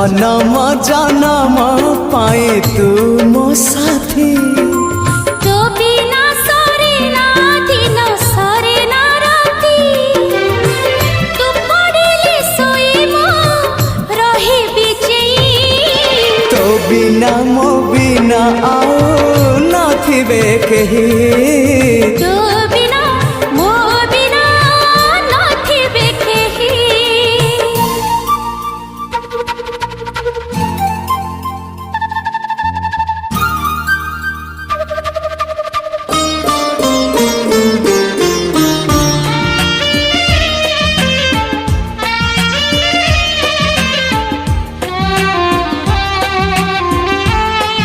जन्म जन्म पाए तू मो साथी। तो बिना सरे ना दिन सरे ना राती, तू पड़िले सोई मो रही बिचेई। तो बिना मो बिना आओ नथिबे केही। तो